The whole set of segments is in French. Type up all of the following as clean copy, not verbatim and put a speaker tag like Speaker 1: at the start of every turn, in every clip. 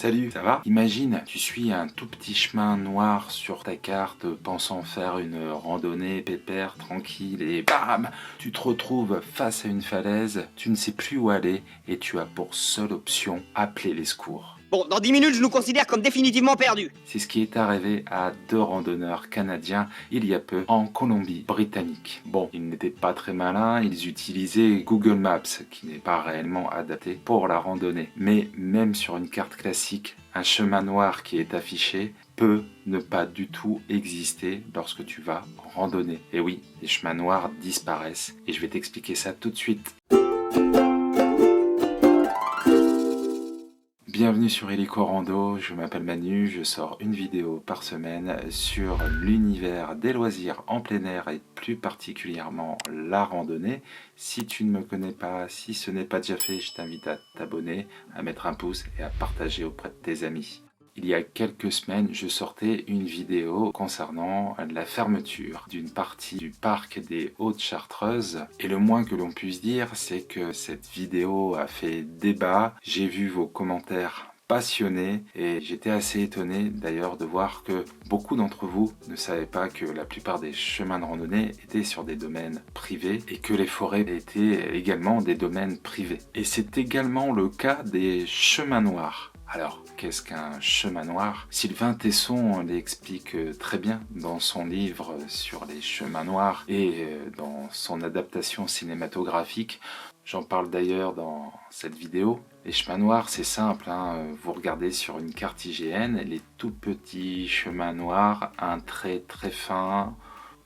Speaker 1: Salut, ça va? Imagine, tu suis un tout petit chemin noir sur ta carte, pensant faire une randonnée pépère, tranquille, et bam! Tu te retrouves face à une falaise, tu ne sais plus où aller, et tu as pour seule option appeler les secours.
Speaker 2: Bon, dans 10 minutes, je nous considère comme définitivement perdus.
Speaker 1: C'est ce qui est arrivé à deux randonneurs canadiens il y a peu en Colombie-Britannique. Bon, ils n'étaient pas très malins, ils utilisaient Google Maps, qui n'est pas réellement adapté pour la randonnée. Mais même sur une carte classique, un chemin noir qui est affiché peut ne pas du tout exister lorsque tu vas randonner. Et oui, les chemins noirs disparaissent, et je vais t'expliquer ça tout de suite. Bienvenue sur Hélico Rando, je m'appelle Manu, je sors une vidéo par semaine sur l'univers des loisirs en plein air et plus particulièrement la randonnée. Si tu ne me connais pas, si ce n'est pas déjà fait, je t'invite à t'abonner, à mettre un pouce et à partager auprès de tes amis. Il y a quelques semaines, je sortais une vidéo concernant la fermeture d'une partie du parc des Hautes-Chartreuses. Et le moins que l'on puisse dire, c'est que cette vidéo a fait débat. J'ai vu vos commentaires passionnés et j'étais assez étonné d'ailleurs de voir que beaucoup d'entre vous ne savaient pas que la plupart des chemins de randonnée étaient sur des domaines privés et que les forêts étaient également des domaines privés. Et c'est également le cas des chemins noirs. Alors, qu'est-ce qu'un chemin noir? Sylvain Tesson l'explique très bien dans son livre sur les chemins noirs et dans son adaptation cinématographique. J'en parle d'ailleurs dans cette vidéo. Les chemins noirs, c'est simple, vous regardez sur une carte IGN, les tout petits chemins noirs, un trait très fin,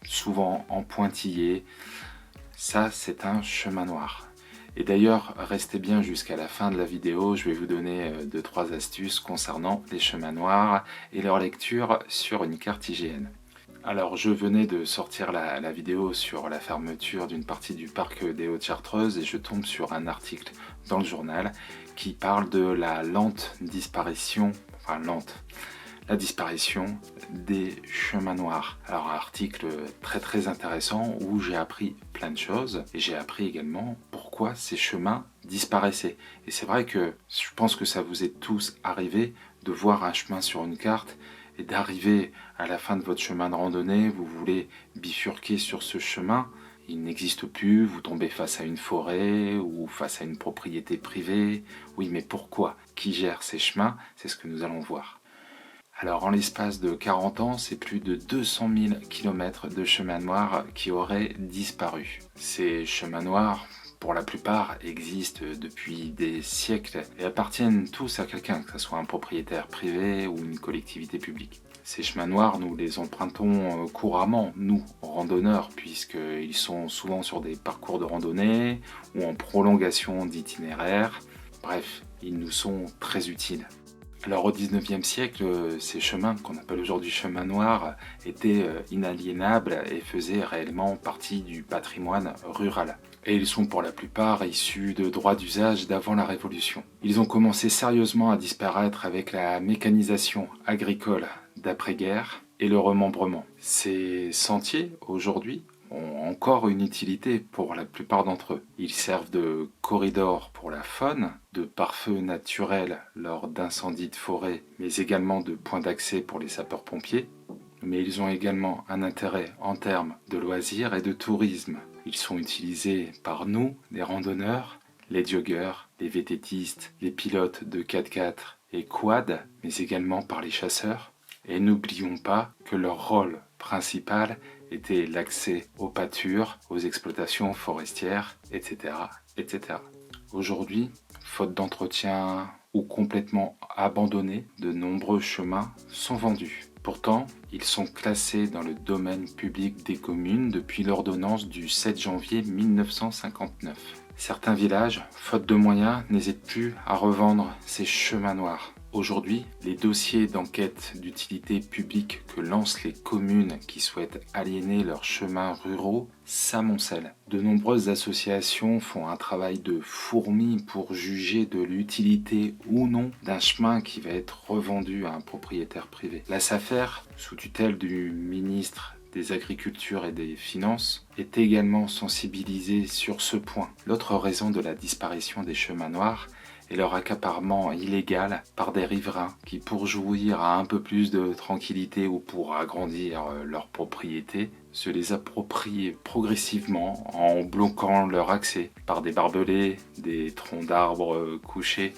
Speaker 1: souvent en pointillé. Ça, c'est un chemin noir. Et d'ailleurs, restez bien jusqu'à la fin de la vidéo, je vais vous donner 2-3 astuces concernant les chemins noirs et leur lecture sur une carte IGN. Alors, je venais de sortir la vidéo sur la fermeture d'une partie du parc des Hautes-Chartreuses et je tombe sur un article dans le journal qui parle de la lente disparition, la disparition des chemins noirs. Alors un article très intéressant où j'ai appris plein de choses et j'ai appris également pourquoi ces chemins disparaissaient. Et c'est vrai que je pense que ça vous est tous arrivé de voir un chemin sur une carte et d'arriver à la fin de votre chemin de randonnée, vous voulez bifurquer sur ce chemin, il n'existe plus, vous tombez face à une forêt ou face à une propriété privée. Oui, mais pourquoi? Qui gère ces chemins? C'est ce que nous allons voir. Alors en l'espace de 40 ans, c'est plus de 200 000 km de chemins noirs qui auraient disparu. Ces chemins noirs, pour la plupart, existent depuis des siècles et appartiennent tous à quelqu'un, que ce soit un propriétaire privé ou une collectivité publique. Ces chemins noirs, nous les empruntons couramment, nous, randonneurs, puisqu'ils sont souvent sur des parcours de randonnée ou en prolongation d'itinéraires. Bref, ils nous sont très utiles. Alors au 19e siècle, ces chemins qu'on appelle aujourd'hui chemins noirs étaient inaliénables et faisaient réellement partie du patrimoine rural. Et ils sont pour la plupart issus de droits d'usage d'avant la Révolution. Ils ont commencé sérieusement à disparaître avec la mécanisation agricole d'après-guerre et le remembrement. Ces sentiers, aujourd'hui, ont encore une utilité pour la plupart d'entre eux. Ils servent de corridor pour la faune, de pare-feu naturel lors d'incendies de forêt, mais également de point d'accès pour les sapeurs-pompiers. Mais ils ont également un intérêt en termes de loisirs et de tourisme. Ils sont utilisés par nous, les randonneurs, les joggeurs, les VTTistes, les pilotes de 4x4 et quad, mais également par les chasseurs. Et n'oublions pas que leur rôle principal était l'accès aux pâtures, aux exploitations forestières, etc. etc. Aujourd'hui, faute d'entretien ou complètement abandonnés, de nombreux chemins sont vendus. Pourtant, ils sont classés dans le domaine public des communes depuis l'ordonnance du 7 janvier 1959. Certains villages, faute de moyens, n'hésitent plus à revendre ces chemins noirs. Aujourd'hui, les dossiers d'enquête d'utilité publique que lancent les communes qui souhaitent aliéner leurs chemins ruraux s'amoncellent. De nombreuses associations font un travail de fourmi pour juger de l'utilité ou non d'un chemin qui va être revendu à un propriétaire privé. La SAFER, sous tutelle du ministre des Agricultures et des Finances, est également sensibilisée sur ce point. L'autre raison de la disparition des chemins noirs et leur accaparement illégal par des riverains qui, pour jouir à un peu plus de tranquillité ou pour agrandir leur propriété, se les approprient progressivement en bloquant leur accès par des barbelés, des troncs d'arbres couchés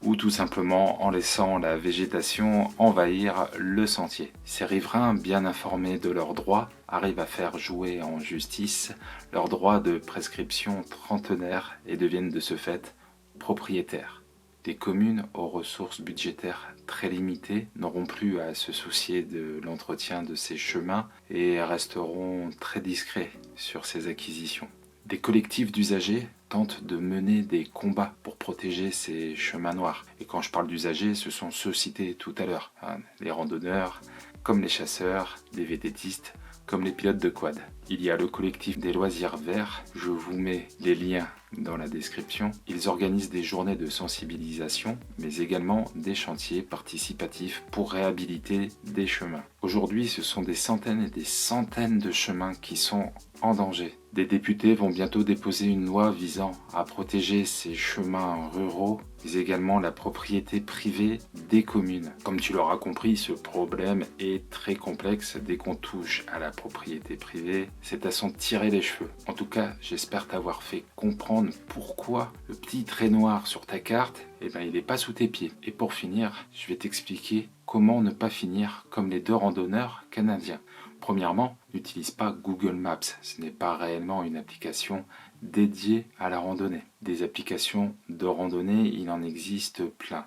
Speaker 1: ou tout simplement en laissant la végétation envahir le sentier. Ces riverains, bien informés de leurs droits, arrivent à faire jouer en justice leurs droits de prescription trentenaire et deviennent de ce fait propriétaires. Des communes aux ressources budgétaires très limitées n'auront plus à se soucier de l'entretien de ces chemins et resteront très discrets sur ces acquisitions. Des collectifs d'usagers tentent de mener des combats pour protéger ces chemins noirs. Et quand je parle d'usagers, ce sont ceux cités tout à l'heure, les randonneurs, comme les chasseurs, des VTTistes, comme les pilotes de quad. Il y a le collectif des loisirs verts, je vous mets les liens dans la description. Ils organisent des journées de sensibilisation, mais également des chantiers participatifs pour réhabiliter des chemins. Aujourd'hui, ce sont des centaines et des centaines de chemins qui sont en danger. Des députés vont bientôt déposer une loi visant à protéger ces chemins ruraux, mais également la propriété privée des communes. Comme tu l'auras compris, ce problème est très complexe. Dès qu'on touche à la propriété privée, c'est à s'en tirer les cheveux. En tout cas, j'espère t'avoir fait comprendre pourquoi le petit trait noir sur ta carte, il n'est pas sous tes pieds. Et pour finir, je vais t'expliquer comment ne pas finir comme les deux randonneurs canadiens. Premièrement, n'utilise pas Google Maps, ce n'est pas réellement une application dédiée à la randonnée. Des applications de randonnée, il en existe plein.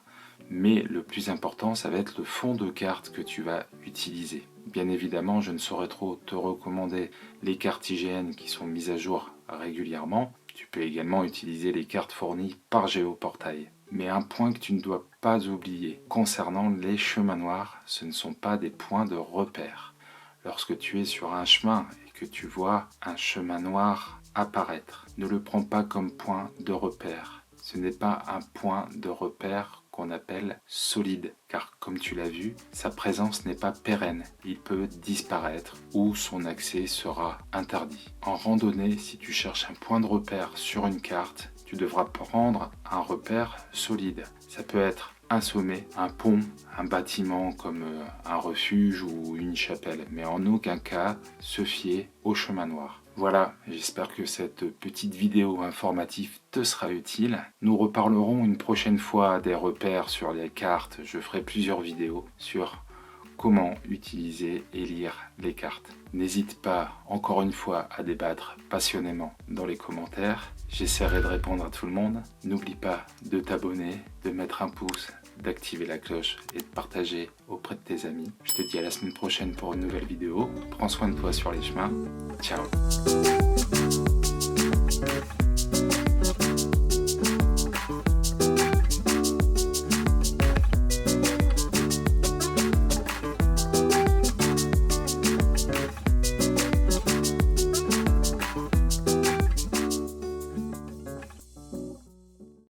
Speaker 1: Mais le plus important, ça va être le fond de carte que tu vas utiliser. Bien évidemment, je ne saurais trop te recommander les cartes IGN qui sont mises à jour régulièrement. Tu peux également utiliser les cartes fournies par Géoportail. Mais un point que tu ne dois pas oublier, concernant les chemins noirs, ce ne sont pas des points de repère. Lorsque tu es sur un chemin et que tu vois un chemin noir apparaître, ne le prends pas comme point de repère. Ce n'est pas un point de repère qu'on appelle solide, car comme tu l'as vu, sa présence n'est pas pérenne. Il peut disparaître ou son accès sera interdit. En randonnée, si tu cherches un point de repère sur une carte, tu devras prendre un repère solide. Ça peut être un sommet, un pont, un bâtiment comme un refuge ou une chapelle, mais en aucun cas se fier au chemin noir. Voilà, j'espère que cette petite vidéo informative te sera utile. Nous reparlerons une prochaine fois des repères sur les cartes. Je ferai plusieurs vidéos sur comment utiliser et lire les cartes. N'hésite pas, encore une fois, à débattre passionnément dans les commentaires. J'essaierai de répondre à tout le monde. N'oublie pas de t'abonner, de mettre un pouce, d'activer la cloche et de partager auprès de tes amis. Je te dis à la semaine prochaine pour une nouvelle vidéo. Prends soin de toi sur les chemins. Ciao.